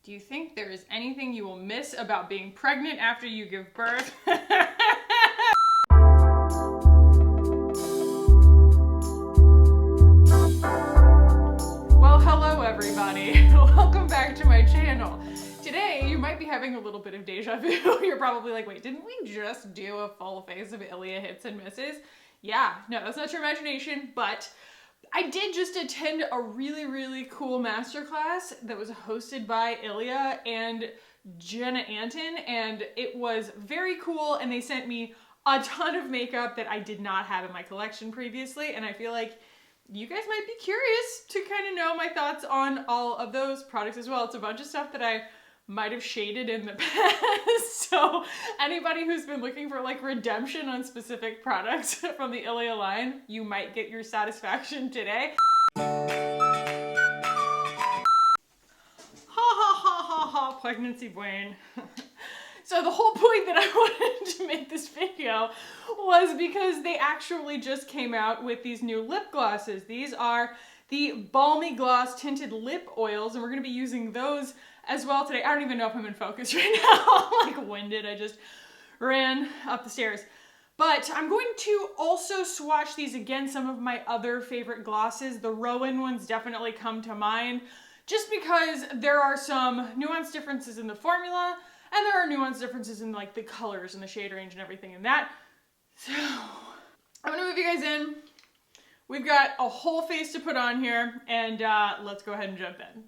Do you think there is anything you will miss about being pregnant after you give birth? Well, hello everybody. Welcome back to my channel. Today, you might be having a little bit of deja vu. You're probably like, wait, didn't we just do a full face of ILIA hits and misses? Yeah, no, that's not your imagination, but I did just attend a really cool masterclass that was hosted by ILIA and Jenna Anton, and it was very cool, and they sent me a ton of makeup that I did not have in my collection previously, and I feel like you guys might be curious to kind of know my thoughts on all of those products as well. It's a bunch of stuff that I might have shaded in the past, so anybody who's been looking for like redemption on specific products from the ILIA line, you might get your satisfaction today. Ha, pregnancy brain. So the whole point that I wanted to make this video was because they actually just came out with these new lip glosses. These are the Balmy Gloss tinted lip oils, and we're gonna be using those as well today. I don't even know if I'm in focus right now. I'm like winded, I just ran up the stairs. But I'm going to also swatch these again, some of my other favorite glosses. The ROEN ones definitely come to mind, just because there are some nuance differences in the formula, and there are nuance differences in like the colors and the shade range and everything in that. So I'm gonna move you guys in. We've got a whole face to put on here, and let's go ahead and jump in.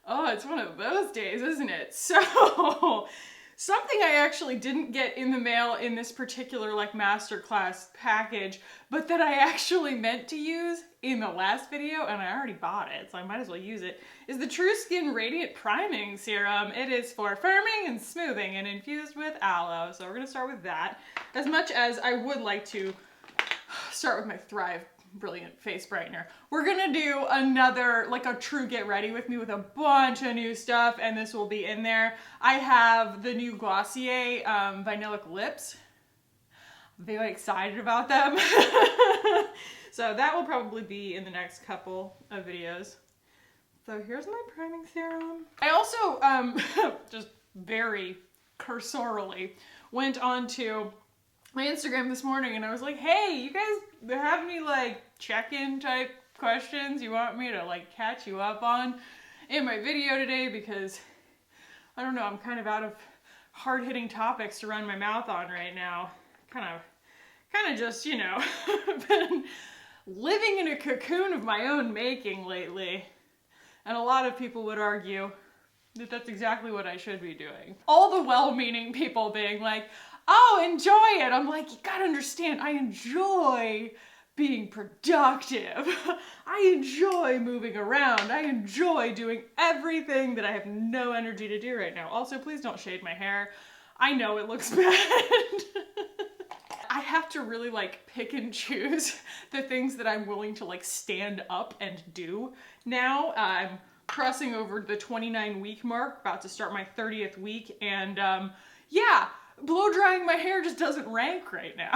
Oh, it's one of those days, isn't it? So, something I actually didn't get in the mail in this particular like masterclass package, but that I actually meant to use in the last video, and I already bought it, so I might as well use it, is the True Skin Radiant Priming Serum. It is for firming and smoothing and infused with aloe. So we're gonna start with that, as much as I would like to start with my Thrive Brilliant Face Brightener. We're gonna do another, like a true get ready with me with a bunch of new stuff, and this will be in there. I have the new Glossier Vinylic Lips. I'm very excited about them. So that will probably be in the next couple of videos. So here's my priming serum. I also, just very cursorily, went on to my Instagram this morning and I was like, hey, you guys have any like check-in type questions you want me to like catch you up on in my video today? Because I don't know, I'm kind of out of hard-hitting topics to run my mouth on right now. Kind of just, you know, been living in a cocoon of my own making lately. And a lot of people would argue that that's exactly what I should be doing. All the well-meaning people being like, oh, enjoy it. I'm like, you gotta understand, I enjoy being productive. I enjoy moving around. I enjoy doing everything that I have no energy to do right now. Also, please don't shade my hair. I know it looks bad. I have to really like pick and choose the things that I'm willing to like stand up and do now. I'm crossing over the 29-week mark, about to start my 30th week, and yeah, blow drying my hair just doesn't rank right now.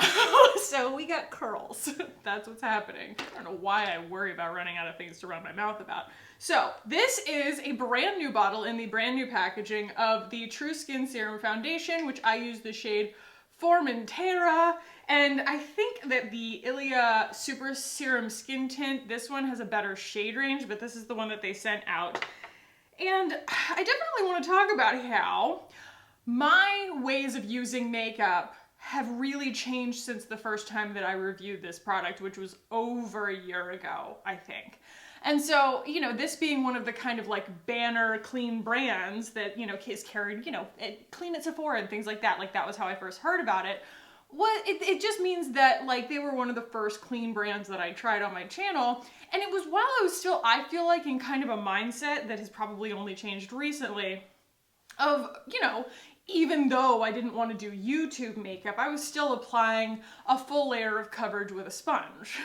So we got curls. That's what's happening. I don't know why I worry about running out of things to run my mouth about. So this is a brand new bottle in the brand new packaging of the True Skin Serum Foundation, which I use the shade Formentera, and I think that the ILIA Super Serum Skin Tint, this one has a better shade range, but this is the one that they sent out. And I definitely want to talk about how my ways of using makeup have really changed since the first time that I reviewed this product, which was over a year ago, I think. And so, you know, this being one of the kind of like banner clean brands that, you know, is carried, you know, clean at Sephora and things like that was how I first heard about it. It just means that like they were one of the first clean brands that I tried on my channel. And it was while I was still, I feel like, in kind of a mindset that has probably only changed recently of, you know, even though I didn't want to do YouTube makeup, I was still applying a full layer of coverage with a sponge.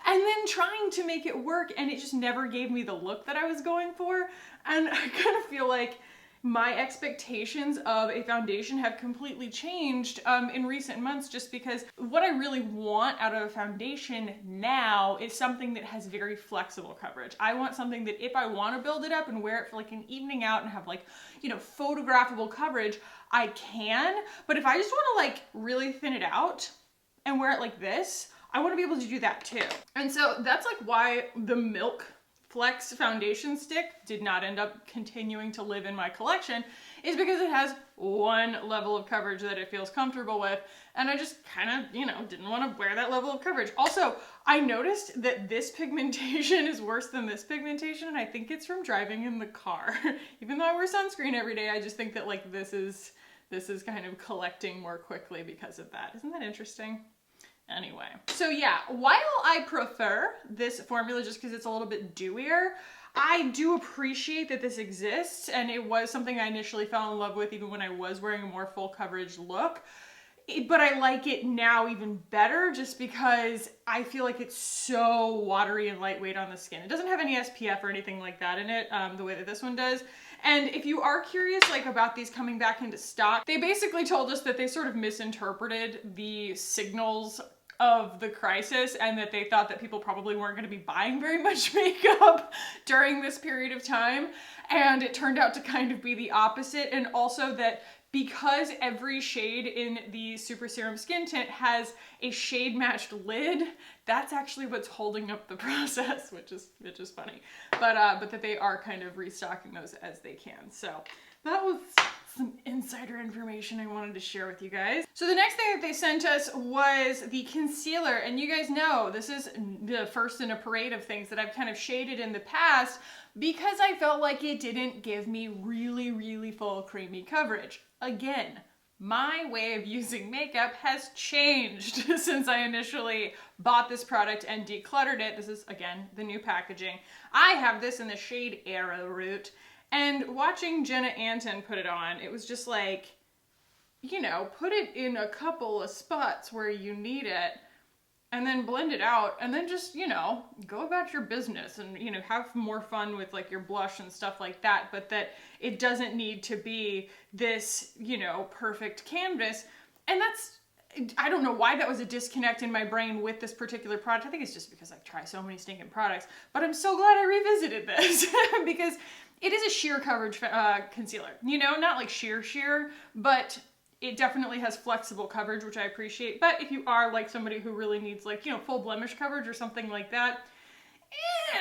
And then trying to make it work, and it just never gave me the look that I was going for. And I kind of feel like my expectations of a foundation have completely changed in recent months, just because what I really want out of a foundation now is something that has very flexible coverage. I want something that if I want to build it up and wear it for like an evening out and have like, you know, photographable coverage, I can. But if I just want to like really thin it out and wear it like this, I want to be able to do that too. And so that's like why the Milk Flex foundation stick did not end up continuing to live in my collection, is because it has one level of coverage that it feels comfortable with, and I just kind of, you know, didn't want to wear that level of coverage. Also, I noticed that this pigmentation is worse than this pigmentation, and I think it's from driving in the car. Even though I wear sunscreen every day, I just think that like this is kind of collecting more quickly because of that. Isn't that interesting? Anyway, so yeah, while I prefer this formula just because it's a little bit dewier, I do appreciate that this exists, and it was something I initially fell in love with even when I was wearing a more full coverage look. But I like it now even better just because I feel like it's so watery and lightweight on the skin. It doesn't have any SPF or anything like that in it, the way that this one does. And if you are curious like about these coming back into stock, they basically told us that they sort of misinterpreted the signals of the crisis, and that they thought that people probably weren't going to be buying very much makeup during this period of time, and it turned out to kind of be the opposite. And also that because every shade in the Super Serum Skin Tint has a shade matched lid, that's actually what's holding up the process, which is funny. But that they are kind of restocking those as they can. So that was some insider information I wanted to share with you guys. So the next thing that they sent us was the concealer, and you guys know this is the first in a parade of things that I've kind of shaded in the past because I felt like it didn't give me really, really full creamy coverage. Again, my way of using makeup has changed since I initially bought this product and decluttered it. This is, again, the new packaging. I have this in the shade Arrowroot. And watching Jenna Anton put it on, it was just like, you know, put it in a couple of spots where you need it, and then blend it out, and then just, you know, go about your business and, you know, have more fun with like your blush and stuff like that, but that it doesn't need to be this, you know, perfect canvas. And that's, I don't know why that was a disconnect in my brain with this particular product. I think it's just because I've tried so many stinking products, but I'm so glad I revisited this because it is a sheer coverage concealer, you know, not like sheer, but it definitely has flexible coverage, which I appreciate. But if you are like somebody who really needs like, you know, full blemish coverage or something like that,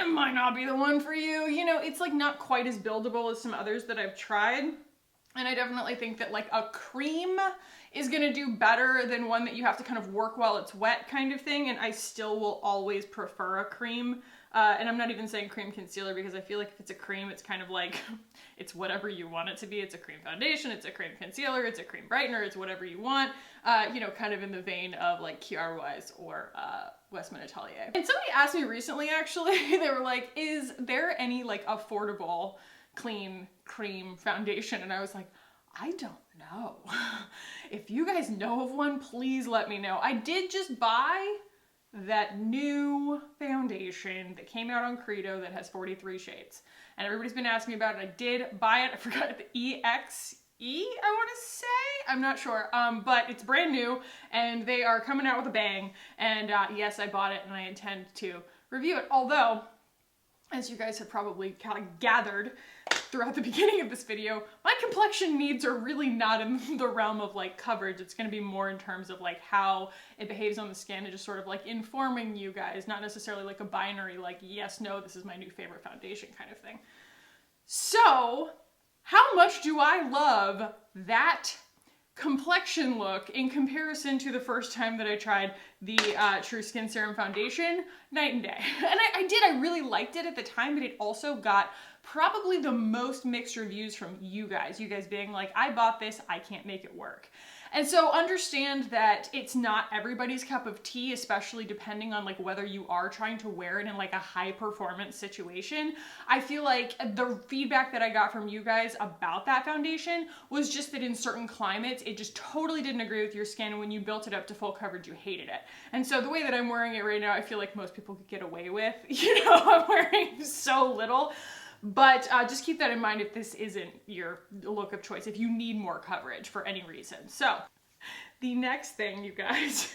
it might not be the one for you. You know, it's like not quite as buildable as some others that I've tried. And I definitely think that like a cream is gonna do better than one that you have to kind of work while it's wet kind of thing. And I still will always prefer a cream. And I'm not even saying cream concealer because I feel like if it's a cream, it's kind of like, it's whatever you want it to be. It's a cream foundation, it's a cream concealer, it's a cream brightener, it's whatever you want, you know, kind of in the vein of like GRWM or Westman Atelier. And somebody asked me recently, actually, they were like, is there any like affordable clean cream foundation? And I was like, I don't know. If you guys know of one, please let me know. I did just buy that new foundation that came out on Credo that has 43 shades. And everybody's been asking me about it. I did buy it. I forgot the EXE, I want to say? I'm not sure. But it's brand new and they are coming out with a bang. And yes, I bought it and I intend to review it. Although, as you guys have probably kind of gathered throughout the beginning of this video, my complexion needs are really not in the realm of like coverage. It's going to be more in terms of like how it behaves on the skin and just sort of like informing you guys, not necessarily like a binary like yes, no, this is my new favorite foundation kind of thing. So how much do I love that complexion look in comparison to the first time that I tried the True Skin Serum Foundation? Night and day. And I really liked it at the time, but it also got probably the most mixed reviews from you guys being like, I bought this, I can't make it work. And so understand that it's not everybody's cup of tea, especially depending on like whether you are trying to wear it in like a high performance situation. I feel like the feedback that I got from you guys about that foundation was just that in certain climates, it just totally didn't agree with your skin. And when you built it up to full coverage, you hated it. And so the way that I'm wearing it right now, I feel like most people could get away with, you know, I'm wearing so little. But just keep that in mind if this isn't your look of choice, if you need more coverage for any reason. So the next thing, you guys,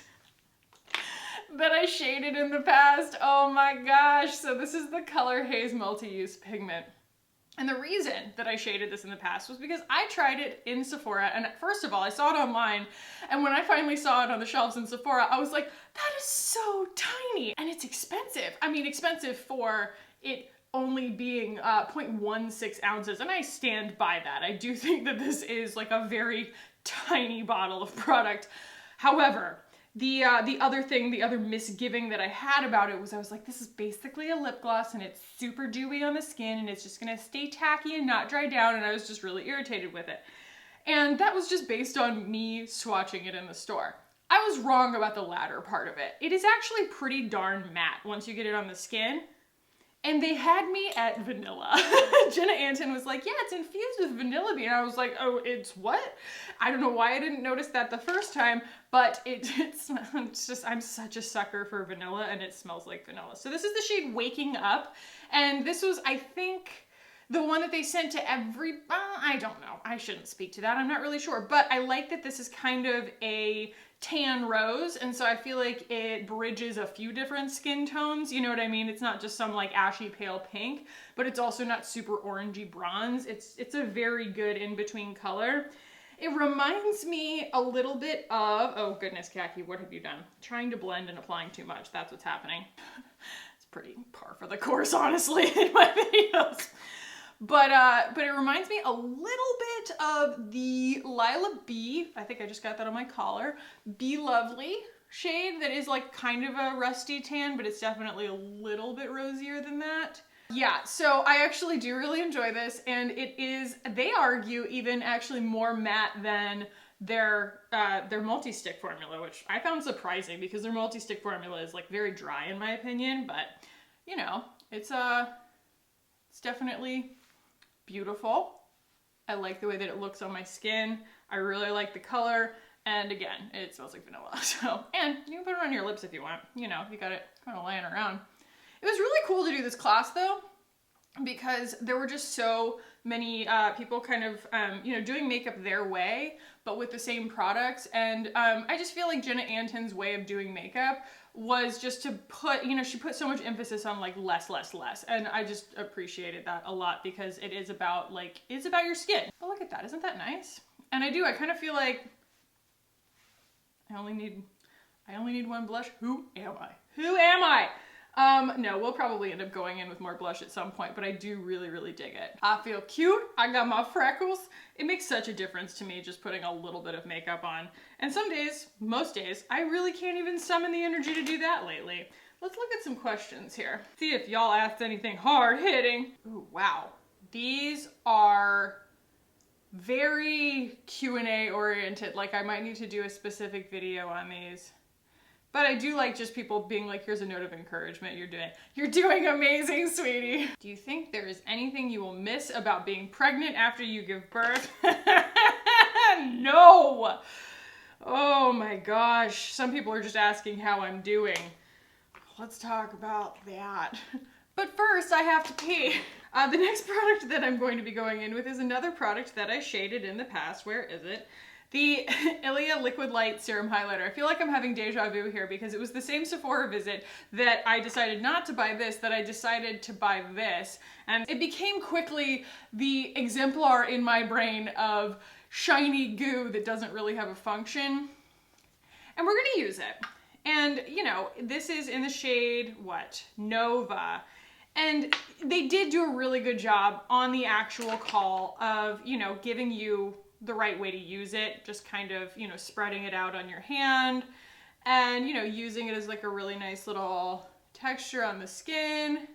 that I shaded in the past, oh my gosh. So this is the Color Haze Multi-Use Pigment. And the reason that I shaded this in the past was because I tried it in Sephora, and first of all, I saw it online, and when I finally saw it on the shelves in Sephora, I was like, that is so tiny, and it's expensive. I mean, expensive for it only being 0.16 ounces, and I stand by that. I do think that this is like a very tiny bottle of product. However, the other misgiving that I had about it was I was like, this is basically a lip gloss and it's super dewy on the skin and it's just gonna stay tacky and not dry down, and I was just really irritated with it. And that was just based on me swatching it in the store. I was wrong about the latter part of it. It is actually pretty darn matte once you get it on the skin. And they had me at vanilla. Jenna Anton was like, yeah, it's infused with vanilla bean. I was like, oh, it's what? I don't know why I didn't notice that the first time, but it's just, I'm such a sucker for vanilla and it smells like vanilla. So this is the shade Waking Up. And this was, I think, the one that they sent to I don't know. I shouldn't speak to that. I'm not really sure. But I like that this is kind of a tan rose, and so I feel like it bridges a few different skin tones, you know what I mean? It's not just some like ashy pale pink, but it's also not super orangey bronze. It's a very good in-between color. It reminds me a little bit of, oh goodness, Kackie, what have you done? Trying to blend and applying too much, that's what's happening. It's pretty par for the course, honestly, in my videos. But it reminds me a little bit of the Lila B, I think I just got that on my collar, Be Lovely shade that is like kind of a rusty tan, but it's definitely a little bit rosier than that. Yeah, so I actually do really enjoy this, and it is, they argue, even actually more matte than their multi-stick formula, which I found surprising because their multi-stick formula is like very dry in my opinion, but you know, it's definitely beautiful. I like the way that it looks on my skin. I really like the color. And again, it smells like vanilla. So, and you can put it on your lips if you want. You know, you got it kind of laying around. It was really cool to do this class though, because there were just so many people kind of, you know, doing makeup their way, but with the same products. And I just feel like Jenna Anton's way of doing makeup was just to put, you know, she put so much emphasis on like less. And I just appreciated that a lot because it is about like, it's about your skin. But look at that, isn't that nice? And I kind of feel like I only need one blush. Who am I? Who am I? No, we'll probably end up going in with more blush at some point, but I do really dig it. I feel cute. I got my freckles. It makes such a difference to me just putting a little bit of makeup on. And some days, most days, I really can't even summon the energy to do that lately. Let's look at some questions here. See if y'all asked anything hard hitting. Ooh, wow. These are very Q&A oriented. Like I might need to do a specific video on these. But I do like just people being like, here's a note of encouragement. You're doing amazing, sweetie. Do you think there is anything you will miss about being pregnant after you give birth? No. Oh my gosh. Some people are just asking how I'm doing. Let's talk about that. But first I have to pee. The next product that I'm going to be going in with is another product that I shaded in the past. Where is it? The ILIA Liquid Light Serum Highlighter. I feel like I'm having deja vu here because it was the same Sephora visit that I decided not to buy this, that I decided to buy this. And it became quickly the exemplar in my brain of shiny goo that doesn't really have a function. And we're gonna use it. And you know, this is in the shade, what? Nova. And they did do a really good job on the actual call of, you know, giving you the right way to use it, just kind of, you know, spreading it out on your hand and, you know, using it as like a really nice little texture on the skin.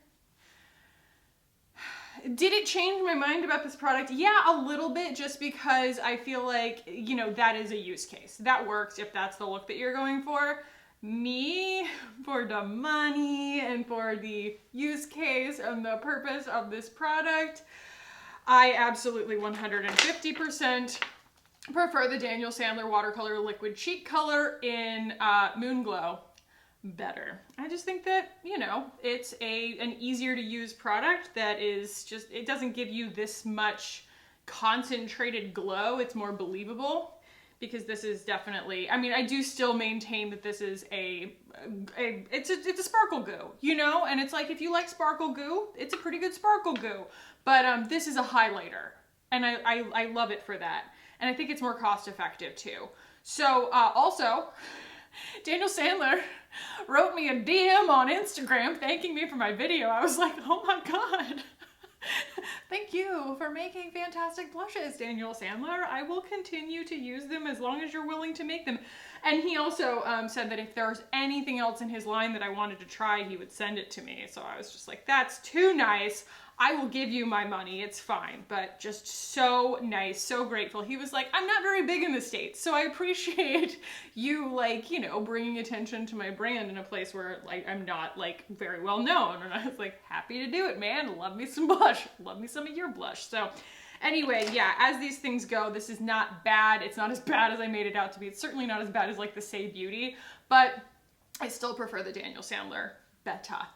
Did it change my mind about this product? Yeah, a little bit, just because I feel like, you know, that is a use case. That works if that's the look that you're going for. Me, for the money and for the use case and the purpose of this product, I absolutely 150% prefer the Daniel Sandler Watercolor Liquid Cheek Color in Moon Glow. better. I just think that, you know, it's an easier to use product that is just, it doesn't give you this much concentrated glow. It's more believable. Because this is definitely, I mean, I do still maintain that this is it's a sparkle goo, you know? And it's like, if you like sparkle goo, it's a pretty good sparkle goo. But this is a highlighter, and I love it for that. And I think it's more cost effective too. So also, Daniel Sandler wrote me a DM on Instagram thanking me for my video. I was like, oh my God. Thank you for making fantastic blushes, Daniel Sandler. I will continue to use them as long as you're willing to make them. And he also said that if there was anything else in his line that I wanted to try, he would send it to me. So I was just like, that's too nice. I will give you my money. It's fine. But just so nice, so grateful. He was like, I'm not very big in the States, so I appreciate you, like, you know, bringing attention to my brand in a place where, like, I'm not, like, very well known. And I was like, happy to do it, man. Love me some blush. Love me some of your blush. So anyway, yeah, as these things go, this is not bad. It's not as bad as I made it out to be. It's certainly not as bad as, like, the Say Beauty, but I still prefer the Daniel Sandler Beta.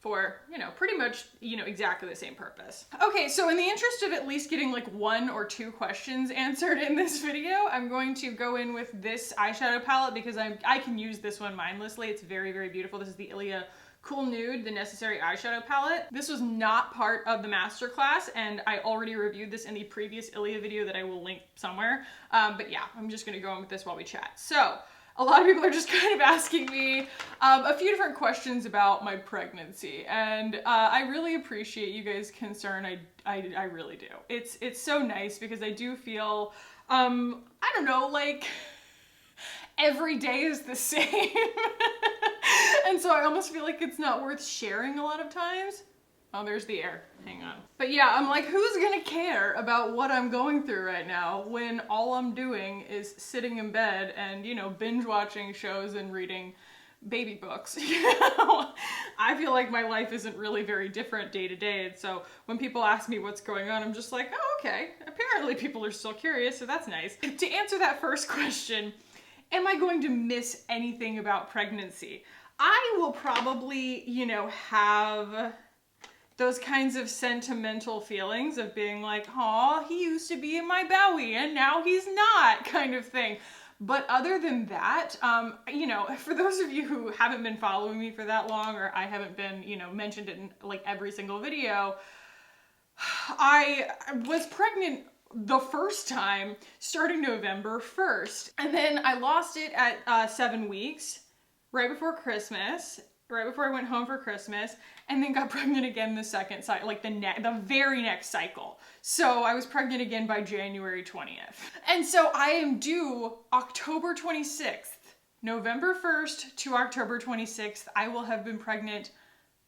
For, you know, pretty much, you know, exactly the same purpose. Okay, so in the interest of at least getting like 1 or 2 questions answered in this video, I'm going to go in with this eyeshadow palette because I can use this one mindlessly. It's very, very beautiful. This is the ILIA Cool Nude, the Necessary Eyeshadow Palette. This was not part of the masterclass, and I already reviewed this in the previous ILIA video that I will link somewhere. But yeah, I'm just gonna go in with this while we chat. So, a lot of people are just kind of asking me a few different questions about my pregnancy, and I really appreciate you guys' concern. I really do. It's so nice because I do feel, I don't know, like every day is the same. And so I almost feel like it's not worth sharing a lot of times. Oh, there's the air. Hang on. But yeah, I'm like, who's gonna care about what I'm going through right now when all I'm doing is sitting in bed and, you know, binge watching shows and reading baby books, you know? I feel like my life isn't really very different day to day. And so when people ask me what's going on, I'm just like, oh, okay. Apparently people are still curious, so that's nice. To answer that first question, am I going to miss anything about pregnancy? I will probably, you know, have those kinds of sentimental feelings of being like, oh, he used to be in my Bowie and now he's not, kind of thing. But other than that, you know, for those of you who haven't been following me for that long, or I haven't been, you know, mentioned it in like every single video, I was pregnant the first time starting November 1st. And then I lost it at 7 weeks, right before Christmas, right before I went home for Christmas, and then got pregnant again the second cycle, like the very next cycle. So I was pregnant again by January 20th. And so I am due October 26th, November 1st to October 26th. I will have been pregnant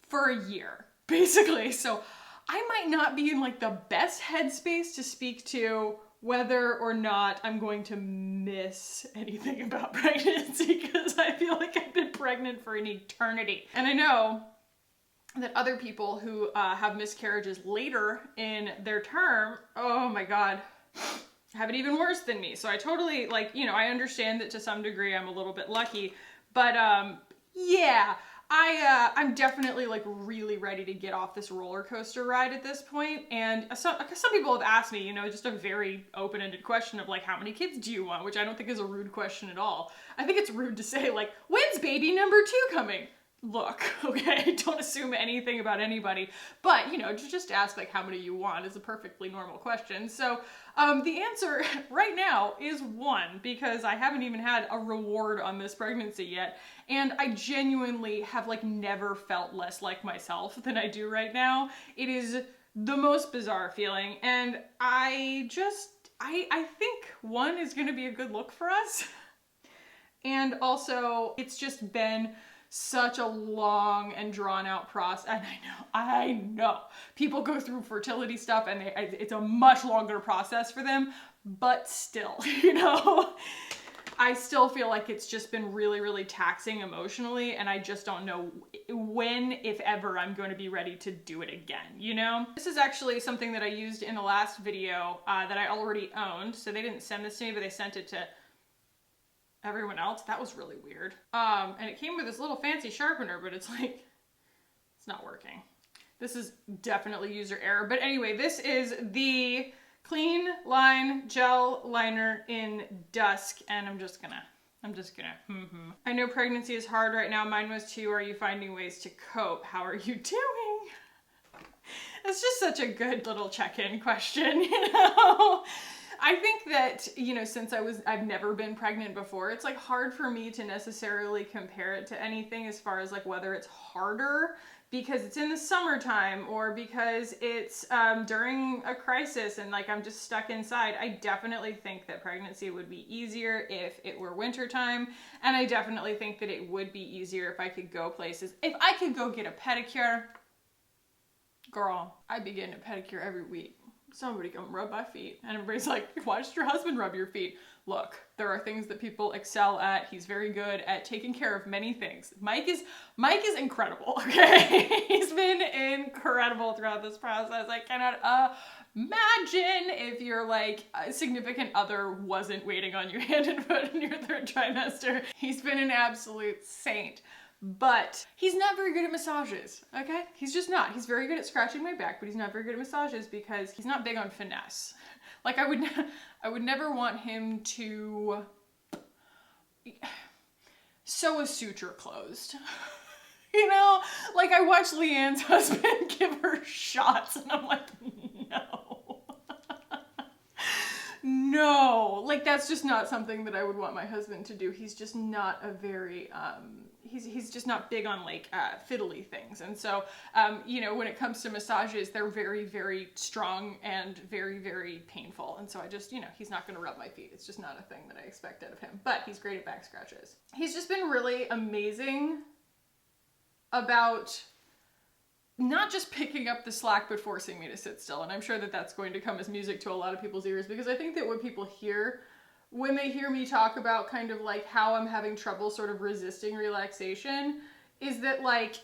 for a year, basically. So I might not be in like the best headspace to speak to whether or not I'm going to miss anything about pregnancy, because I feel like I've been pregnant for an eternity. And I know that other people who have miscarriages later in their term, oh my God, have it even worse than me. So I totally, like, you know, I understand that to some degree I'm a little bit lucky, but yeah, I'm definitely like really ready to get off this roller coaster ride at this point. And some people have asked me, you know, just a very open-ended question of like, how many kids do you want? Which I don't think is a rude question at all. I think it's rude to say like, when's baby number 2 coming? Look, okay, don't assume anything about anybody, but, you know, just ask like how many you want is a perfectly normal question. So the answer right now is 1, because I haven't even had a reward on this pregnancy yet, and I genuinely have like never felt less like myself than I do right now. It is the most bizarre feeling, and I think 1 is gonna be a good look for us, and also it's just been such a long and drawn out process. And I know people go through fertility stuff and it's a much longer process for them, but still, you know, I still feel like it's just been really, really taxing emotionally, and I just don't know when, if ever, I'm going to be ready to do it again, you know? This is actually something that I used in the last video that I already owned, so they didn't send this to me, but they sent it to everyone else. That was really weird. And it came with this little fancy sharpener, but it's like, it's not working. This is definitely user error. But anyway, this is the Clean Line Gel Liner in Dusk, and I'm just gonna, I know pregnancy is hard right now. Mine was too. Are you finding ways to cope? How are you doing? It's just such a good little check-in question, you know? I think that, you know, since I've never been pregnant before, it's like hard for me to necessarily compare it to anything as far as like whether it's harder because it's in the summertime or because it's during a crisis and like I'm just stuck inside. I definitely think that pregnancy would be easier if it were wintertime, and I definitely think that it would be easier if I could go places. If I could go get a pedicure, girl, I'd be getting a pedicure every week. Somebody come rub my feet. And everybody's like, why does your husband rub your feet? Look, there are things that people excel at. He's very good at taking care of many things. Mike is incredible, okay? He's been incredible throughout this process. I cannot imagine if your like significant other wasn't waiting on you hand and foot in your third trimester. He's been an absolute saint. But he's not very good at massages, okay? He's just not. He's very good at scratching my back, but he's not very good at massages because he's not big on finesse. Like I would never want him to sew a suture closed. You know, like I watched Leanne's husband give her shots and I'm like, no. No, like that's just not something that I would want my husband to do. He's just not a very, he's just not big on like fiddly things. And so, you know, when it comes to massages, they're very, very strong and very, very painful. And so I just, you know, he's not going to rub my feet. It's just not a thing that I expect out of him, but he's great at back scratches. He's just been really amazing about not just picking up the slack, but forcing me to sit still. And I'm sure that that's going to come as music to a lot of people's ears, because I think that what people hear when they hear me talk about kind of like how I'm having trouble sort of resisting relaxation is that like,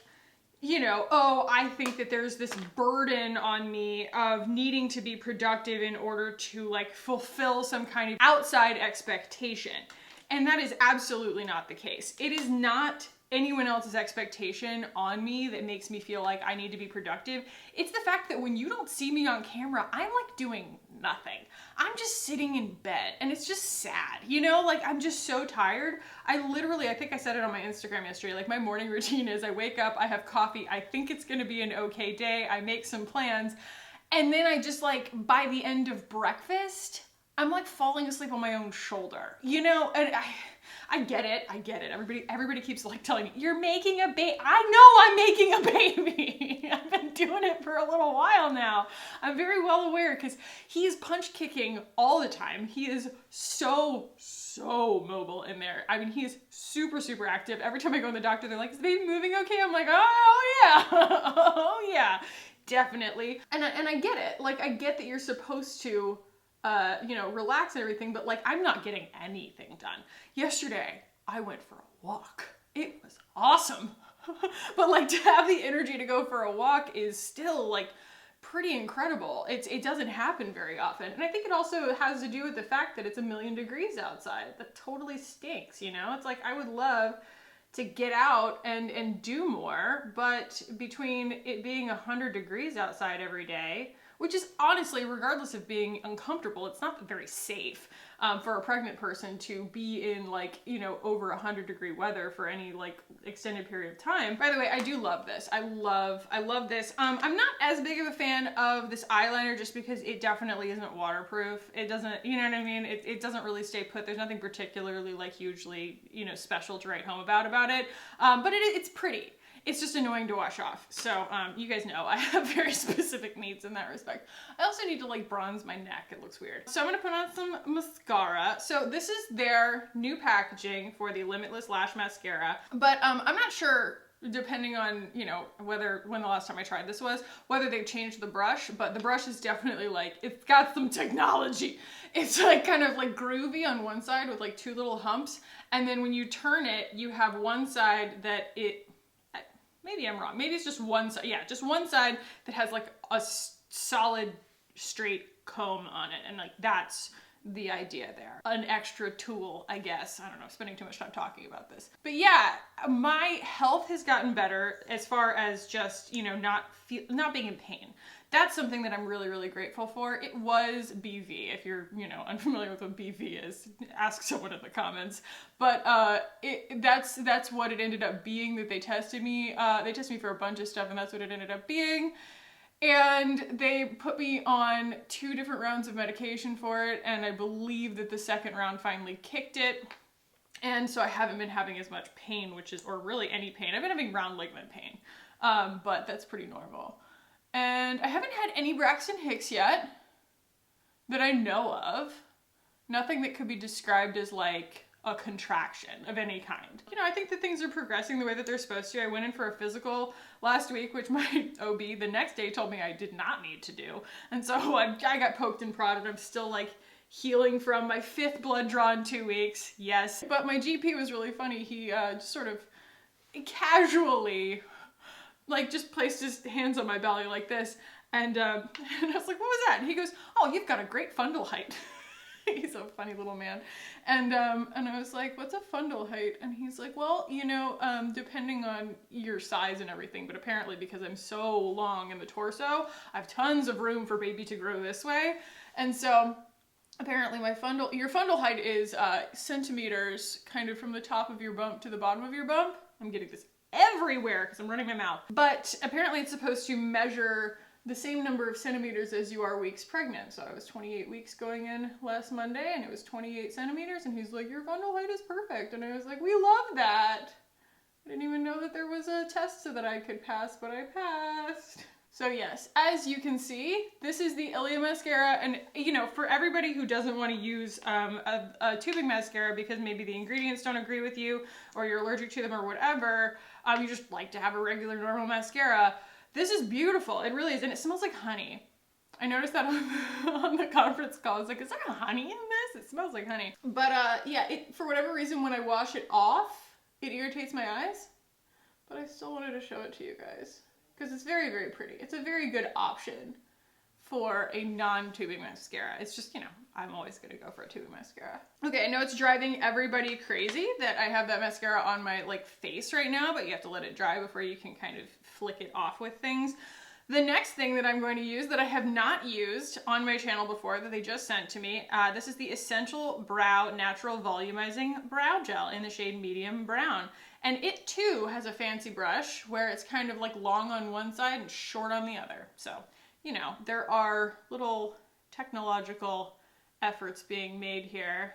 you know, oh, I think that there's this burden on me of needing to be productive in order to like fulfill some kind of outside expectation. And that is absolutely not the case. It is not anyone else's expectation on me that makes me feel like I need to be productive. It's the fact that when you don't see me on camera, I'm like doing nothing. I'm just sitting in bed and it's just sad, you know, like I'm just so tired. I think I said it on my Instagram yesterday, like my morning routine is I wake up, I have coffee, I think it's gonna be an okay day, I make some plans, and then I just like, by the end of breakfast, I'm like falling asleep on my own shoulder, you know, and I get it. Everybody keeps like telling me, you're making a baby. I know I'm making a baby. I've been doing it for a little while now. I'm very well aware because he is punch kicking all the time. He is so mobile in there. I mean, he is super, super active. Every time I go to the doctor, they're like, is the baby moving okay? I'm like, oh yeah. Oh yeah, definitely. And I get it. Like, I get that you're supposed to you know, relax and everything, but like I'm not getting anything done. Yesterday, I went for a walk. It was awesome. But like to have the energy to go for a walk is still like pretty incredible. It doesn't happen very often. And I think it also has to do with the fact that it's 1,000,000 degrees outside. That totally stinks, you know? It's like I would love to get out and do more, but between it being 100 degrees outside every day, which is honestly, regardless of being uncomfortable, it's not very safe for a pregnant person to be in like, you know, over 100-degree weather for any like extended period of time. By the way, I do love this. I love this. I'm not as big of a fan of this eyeliner just because it definitely isn't waterproof. It doesn't, you know what I mean? It doesn't really stay put. There's nothing particularly like hugely, you know, special to write home about it. But it's pretty. It's just annoying to wash off. So you guys know I have very specific needs in that respect. I also need to like bronze my neck. It looks weird. So I'm gonna put on some mascara. So this is their new packaging for the Limitless Lash Mascara. But I'm not sure, depending on, you know, when the last time I tried this was, whether they've changed the brush, but the brush is definitely like, it's got some technology. It's like kind of like groovy on one side with like 2 little humps. And then when you turn it, you have one side that maybe I'm wrong. Maybe it's just one side. Yeah, just one side that has like a solid straight comb on it. And like that's the idea there. An extra tool, I guess. I don't know, spending too much time talking about this. But yeah, my health has gotten better as far as just, you know, not being in pain. That's something that I'm really, really grateful for. It was BV. If you're, you know, unfamiliar with what BV is, ask someone in the comments. But that's what it ended up being that they tested me. They tested me for a bunch of stuff, and that's what it ended up being. And they put me on 2 different rounds of medication for it, and I believe that the second round finally kicked it. And so I haven't been having as much pain, or really any pain. I've been having round ligament pain, but that's pretty normal. And I haven't had any Braxton Hicks yet that I know of. Nothing that could be described as like a contraction of any kind. You know, I think that things are progressing the way that they're supposed to. I went in for a physical last week, which my OB the next day told me I did not need to do. And so I got poked and prodded. I'm still like healing from my 5th blood draw in 2 weeks. Yes. But my GP was really funny. He just sort of casually like just placed his hands on my belly like this. And I was like, what was that? And he goes, oh, you've got a great fundal height. He's a funny little man. And I was like, what's a fundal height? And he's like, well, you know, depending on your size and everything, but apparently because I'm so long in the torso, I have tons of room for baby to grow this way. And so apparently your fundal height is centimeters kind of from the top of your bump to the bottom of your bump. I'm getting this everywhere because I'm running my mouth. But apparently it's supposed to measure the same number of centimeters as you are weeks pregnant. So I was 28 weeks going in last Monday, and it was 28 centimeters, and he's like, your fundal height is perfect. And I was like, we love that. I didn't even know that there was a test so that I could pass, but I passed. So yes, as you can see, this is the ILIA mascara, and you know, for everybody who doesn't want to use a tubing mascara because maybe the ingredients don't agree with you, or you're allergic to them or whatever, you just like to have a regular normal mascara, this is beautiful. It really is, and it smells like honey. I noticed that on the conference call. I was like, is there honey in this? It smells like honey. But yeah, for whatever reason, when I wash it off, it irritates my eyes. But I still wanted to show it to you guys because it's very, very pretty. It's a very good option for a non-tubing mascara. It's just, you know, I'm always gonna go for a tubing mascara. Okay, I know it's driving everybody crazy that I have that mascara on my like face right now, but you have to let it dry before you can kind of flick it off with things. The next thing that I'm going to use that I have not used on my channel before that they just sent to me, this is the Essential Brow Natural Volumizing Brow Gel in the shade Medium Brown. And it too has a fancy brush where it's kind of like long on one side and short on the other. So, you know, there are little technological efforts being made here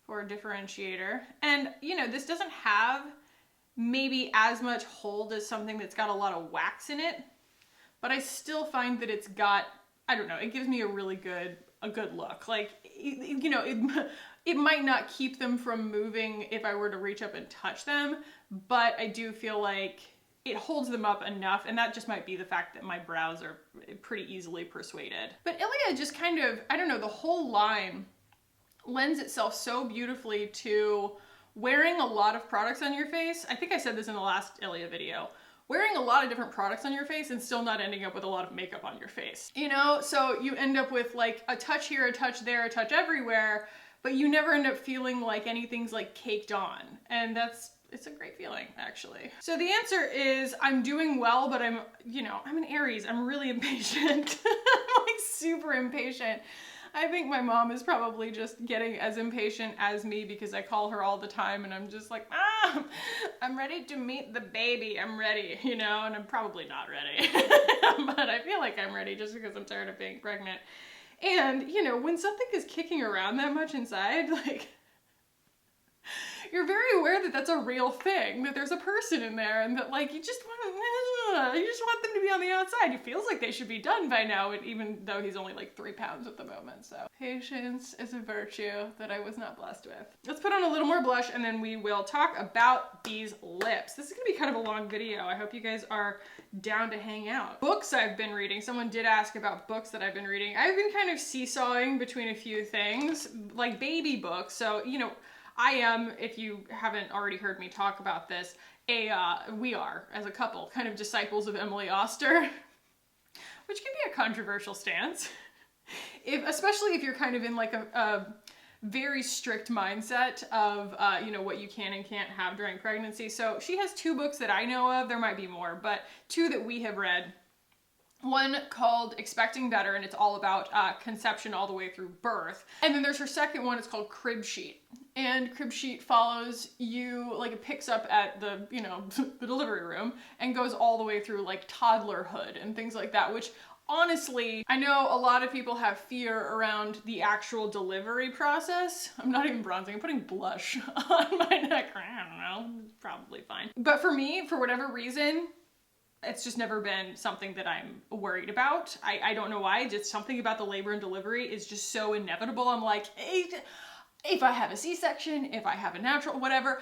for a differentiator. And, you know, this doesn't have maybe as much hold as something that's got a lot of wax in it, but I still find that it's got, I don't know, it gives me a really good look. Like, you know, it might not keep them from moving if I were to reach up and touch them, but I do feel like it holds them up enough, and that just might be the fact that my brows are pretty easily persuaded. But ILIA just kind of, I don't know, the whole line lends itself so beautifully to wearing a lot of products on your face. I think I said this in the last ILIA video. Wearing a lot of different products on your face and still not ending up with a lot of makeup on your face. You know, so you end up with like a touch here, a touch there, a touch everywhere, but you never end up feeling like anything's like caked on. And it's a great feeling, actually. So the answer is I'm doing well, but I'm an Aries. I'm really impatient. I'm like super impatient. I think my mom is probably just getting as impatient as me because I call her all the time and I'm just like, I'm ready to meet the baby. I'm ready, you know, and I'm probably not ready. But I feel like I'm ready just because I'm tired of being pregnant. And, you know, when something is kicking around that much inside, like, you're very aware that that's a real thing, that there's a person in there, and that like you just want them to be on the outside. It feels like they should be done by now, even though he's only like 3 pounds at the moment. So patience is a virtue that I was not blessed with. Let's put on a little more blush and then we will talk about these lips. This is gonna be kind of a long video. I hope you guys are down to hang out. Books I've been reading. Someone did ask about books that I've been reading. I've been kind of seesawing between a few things, like baby books. So, you know, I am, if you haven't already heard me talk about this, we are, as a couple, kind of disciples of Emily Oster, which can be a controversial stance. especially if you're kind of in like a very strict mindset of, you know, what you can and can't have during pregnancy. So she has 2 books that I know of. There might be more, but 2 that we have read. One called Expecting Better, and it's all about conception all the way through birth. And then there's her second one, it's called Crib Sheet. And Crib Sheet follows you, like it picks up at the, you know, the delivery room and goes all the way through like toddlerhood and things like that, which honestly, I know a lot of people have fear around the actual delivery process. I'm not even bronzing, I'm putting blush on my neck. I don't know, probably fine. But for me, for whatever reason, it's just never been something that I'm worried about. I don't know why, just something about the labor and delivery is just so inevitable. I'm like, hey, if I have a C-section, if I have a natural, whatever,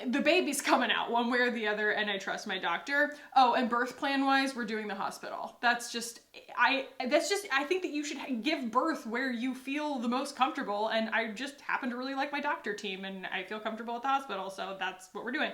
the baby's coming out one way or the other, and I trust my doctor. Oh, and birth plan wise, we're doing the hospital. That's just, I think that you should give birth where you feel the most comfortable, and I just happen to really like my doctor team, and I feel comfortable at the hospital, so that's what we're doing.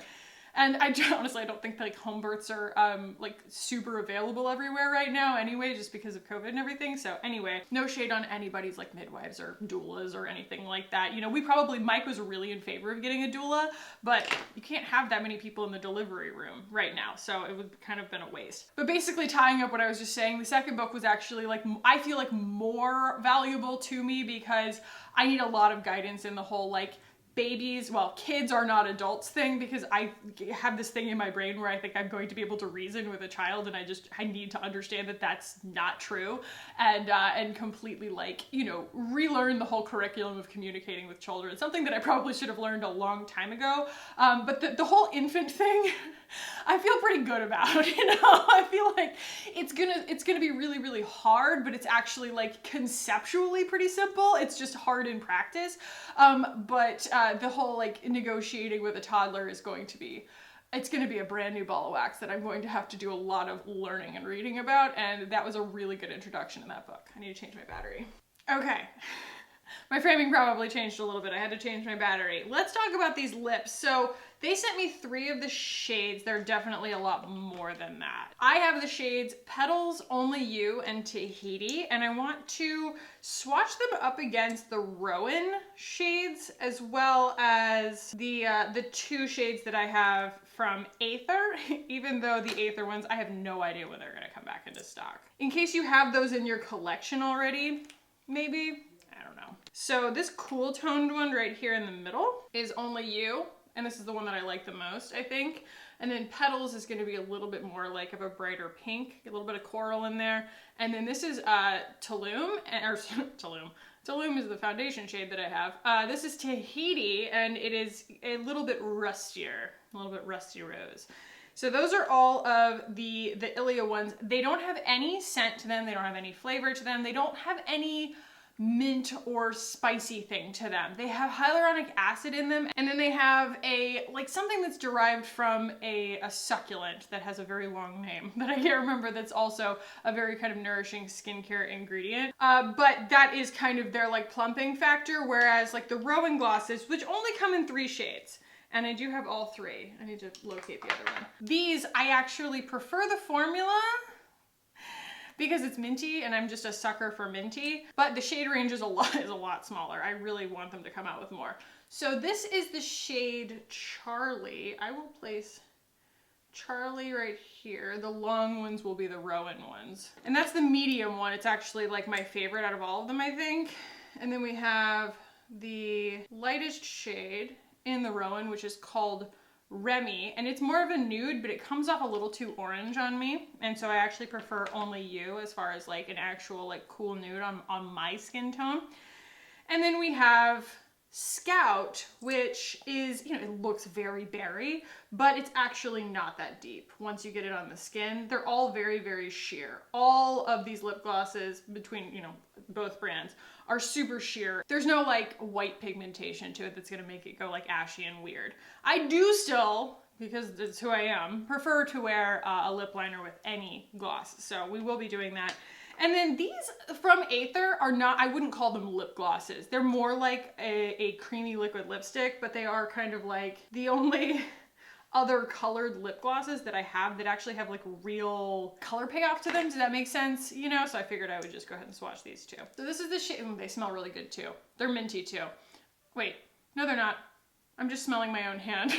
And honestly, I don't think like home births are like super available everywhere right now anyway, just because of COVID and everything. So anyway, no shade on anybody's like midwives or doulas or anything like that. You know, Mike was really in favor of getting a doula, but you can't have that many people in the delivery room right now. So it would kind of been a waste. But basically tying up what I was just saying, the second book was actually like, I feel like more valuable to me because I need a lot of guidance in the whole like, babies, well, kids are not adults thing, because I have this thing in my brain where I think I'm going to be able to reason with a child, and I need to understand that that's not true, and completely like, you know, relearn the whole curriculum of communicating with children. It's something that I probably should have learned a long time ago, but the whole infant thing, I feel pretty good about, you know. I feel like it's gonna be really, really hard, but it's actually like conceptually pretty simple. It's just hard in practice. But the whole like negotiating with a toddler is going to be, it's going to be a brand new ball of wax that I'm going to have to do a lot of learning and reading about. And that was a really good introduction in that book. I need to change my battery. Okay. My framing probably changed a little bit. I had to change my battery. Let's talk about these lips. So they sent me 3 of the shades. They're definitely a lot more than that. I have the shades Petals, Only You, and Tahiti, and I want to swatch them up against the ROEN shades, as well as the 2 shades that I have from Aether, even though the Aether ones, I have no idea when they're gonna come back into stock. In case you have those in your collection already, maybe, I don't know. So this cool toned one right here in the middle is Only You. And this is the one that I like the most, I think. And then Petals is gonna be a little bit more like of a brighter pink, a little bit of coral in there. And then this is Tulum, or Tulum. Tulum is the foundation shade that I have. This is Tahiti, and it is a little bit rustier, a little bit rusty rose. So those are all of the ILIA ones. They don't have any scent to them. They don't have any flavor to them. They don't have any mint or spicy thing to them. They have hyaluronic acid in them, and then they have like something that's derived from a succulent that has a very long name that I can't remember, that's also a very kind of nourishing skincare ingredient. But that is kind of their like plumping factor, whereas like the ROEN glosses, which only come in 3 shades, and I do have all 3. I need to locate the other one. These, I actually prefer the formula because it's minty, and I'm just a sucker for minty, but the shade range is a lot smaller. I really want them to come out with more. So this is the shade Charlie. I will place Charlie right here. The long ones will be the ROEN ones. And that's the medium one. It's actually like my favorite out of all of them, I think. And then we have the lightest shade in the ROEN, which is called Remy, and it's more of a nude, but it comes off a little too orange on me, and so I actually prefer Only You as far as like an actual like cool nude on my skin tone. And then we have Scout, which is, you know, it looks very berry, but it's actually not that deep once you get it on the skin. They're all very, very sheer. All of these lip glosses between, you know, both brands are super sheer. There's no like white pigmentation to it that's gonna make it go like ashy and weird. I do still, because that's who I am, prefer to wear a lip liner with any gloss. So we will be doing that. And then these from Aether are not, I wouldn't call them lip glosses. They're more like a creamy liquid lipstick, but they are kind of like the only other colored lip glosses that I have that actually have like real color payoff to them. Does that make sense? You know, so I figured I would just go ahead and swatch these two. So this is the shade. They smell really good too. They're minty too. Wait, no, they're not. I'm just smelling my own hand.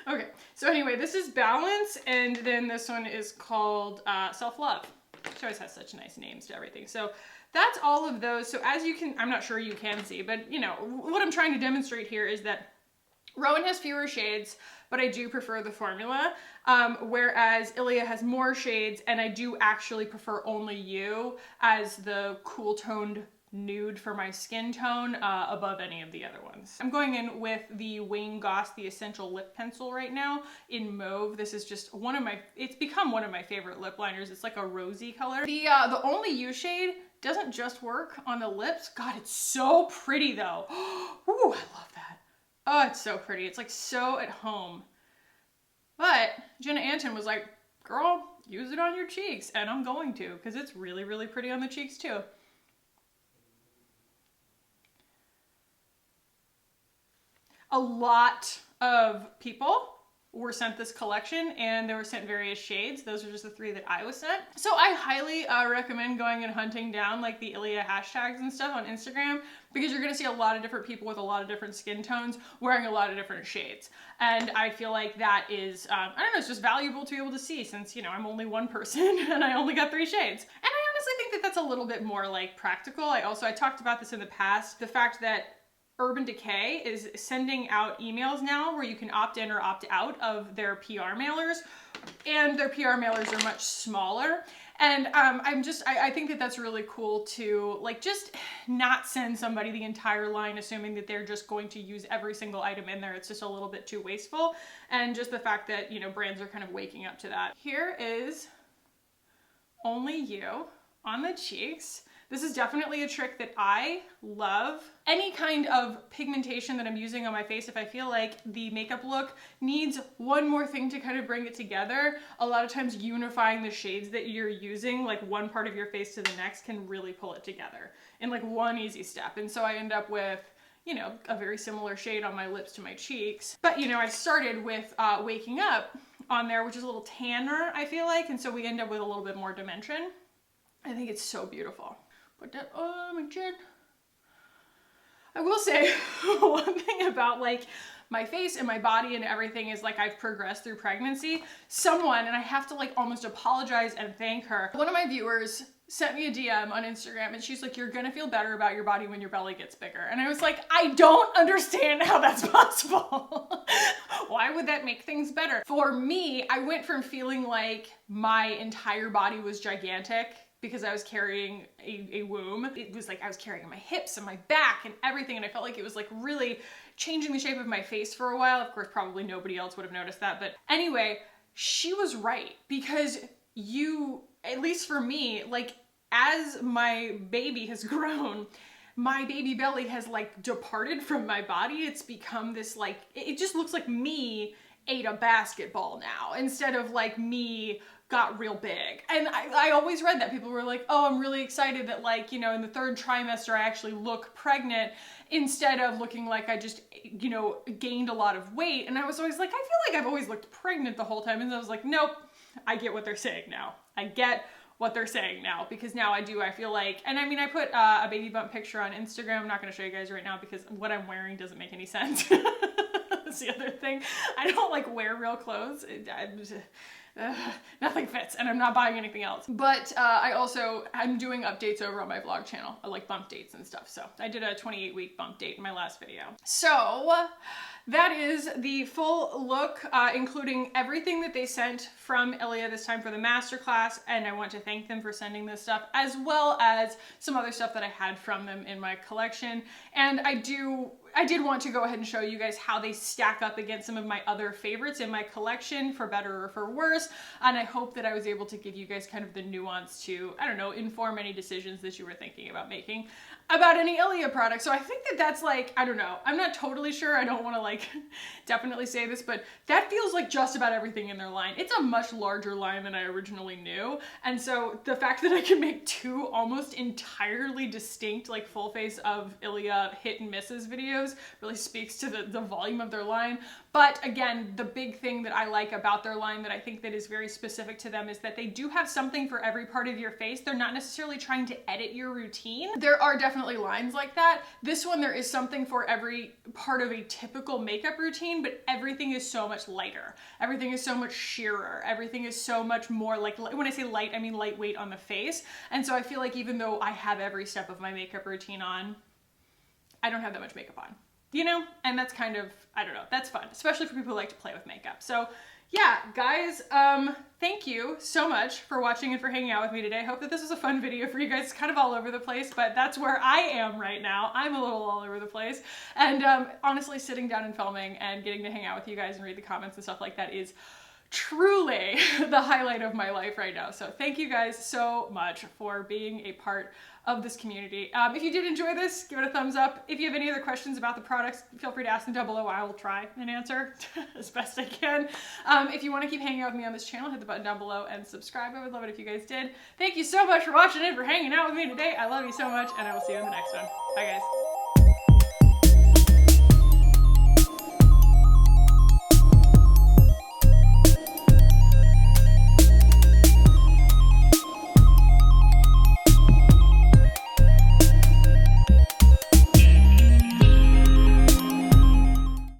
Okay, so anyway, this is Balance, and then this one is called Self-Love. She always has such nice names to everything. So that's all of those. So as you can, I'm not sure you can see, but you know, what I'm trying to demonstrate here is that ROEN has fewer shades, but I do prefer the formula, whereas ILIA has more shades, and I do actually prefer Only You as the cool toned nude for my skin tone above any of the other ones. I'm going in with the Goss, the Essential Lip Pencil right now in Mauve. This is just one of my, it's become one of my favorite lip liners. It's like a rosy color. The Only You shade doesn't just work on the lips. God, it's so pretty though. Ooh, I love that. Oh, it's so pretty. It's like so at home. But Jenna Anton was like, girl, use it on your cheeks. And I'm going to, because it's really, really pretty on the cheeks too. A lot of people were sent this collection, and they were sent various shades. Those are just the 3 that I was sent. So I highly recommend going and hunting down like the ILIA hashtags and stuff on Instagram, because you're gonna see a lot of different people with a lot of different skin tones wearing a lot of different shades. And I feel like that is, I don't know, it's just valuable to be able to see, since, you know, I'm only one person and I only got 3 shades. And I honestly think that that's a little bit more like practical. I talked about this in the past, the fact that Urban Decay is sending out emails now where you can opt in or opt out of their PR mailers, and their PR mailers are much smaller. And I think that that's really cool to like just not send somebody the entire line assuming that they're just going to use every single item in there. It's just a little bit too wasteful. And just the fact that, you know, brands are kind of waking up to that. Here is Only You on the cheeks. This is definitely a trick that I love. Any kind of pigmentation that I'm using on my face, if I feel like the makeup look needs one more thing to kind of bring it together, a lot of times unifying the shades that you're using, like one part of your face to the next, can really pull it together in like one easy step. And so I end up with, you know, a very similar shade on my lips to my cheeks. But, you know, I started with Waking Up on there, which is a little tanner, I feel like. And so we end up with a little bit more dimension. I think it's so beautiful. Put that on my chin. I will say one thing about like my face and my body and everything is like I've progressed through pregnancy. Someone, and I have to like almost apologize and thank her, one of my viewers sent me a DM on Instagram and she's like, you're gonna feel better about your body when your belly gets bigger. And I was like, I don't understand how that's possible. Why would that make things better? For me, I went from feeling like my entire body was gigantic because I was carrying a womb. It was like I was carrying my hips and my back and everything, and I felt like it was like really changing the shape of my face for a while. Of course, probably nobody else would have noticed that, but anyway, she was right, because you, at least for me, like as my baby has grown, my baby belly has like departed from my body. It's become this like, it just looks like me ate a basketball now instead of like me got real big. And I always read that people were like, oh, I'm really excited that like, you know, in the 3rd trimester, I actually look pregnant instead of looking like I just, you know, gained a lot of weight. And I was always like, I feel like I've always looked pregnant the whole time. And I was like, nope, I get what they're saying now. I get what they're saying now, because now I feel like, and I mean, I put a baby bump picture on Instagram. I'm not going to show you guys right now because what I'm wearing doesn't make any sense. That's the other thing. I don't like wear real clothes. Nothing fits, and I'm not buying anything else. But I'm doing updates over on my vlog channel. I like bump dates and stuff. So I did a 28-week bump date in my last video. So that is the full look, including everything that they sent from ILIA this time for the masterclass. And I want to thank them for sending this stuff, as well as some other stuff that I had from them in my collection. And I did want to go ahead and show you guys how they stack up against some of my other favorites in my collection, for better or for worse. And I hope that I was able to give you guys kind of the nuance to, I don't know, inform any decisions that you were thinking about making about any ILIA product. So I think that that's like, I don't know, I'm not totally sure. I don't want to like definitely say this, but that feels like just about everything in their line. It's a much larger line than I originally knew. And so the fact that I can make 2 almost entirely distinct like full face of ILIA hit and misses videos videos. Really speaks to the volume of their line. But again, the big thing that I like about their line that I think that is very specific to them is that they do have something for every part of your face. They're not necessarily trying to edit your routine. There are definitely lines like that. This one, there is something for every part of a typical makeup routine, but everything is so much lighter. Everything is so much sheerer. Everything is so much more like, when I say light, I mean lightweight on the face. And so I feel like even though I have every step of my makeup routine on, I don't have that much makeup on. You know, and that's kind of, I don't know, that's fun, especially for people who like to play with makeup. So yeah, guys, thank you so much for watching and for hanging out with me today. I hope that this was a fun video for you guys. It's kind of all over the place, but that's where I am right now. I'm a little all over the place. And honestly, sitting down and filming and getting to hang out with you guys and read the comments and stuff like that is truly the highlight of my life right now. So thank you guys so much for being a part of this community. If you did enjoy this, give it a thumbs up. If you have any other questions about the products, feel free to ask them down below. I will try and answer as best I can. If you want to keep hanging out with me on this channel, hit the button down below and subscribe. I would love it if you guys did. Thank you so much for watching and for hanging out with me today. I love you so much, and I will see you in the next one. Bye, guys.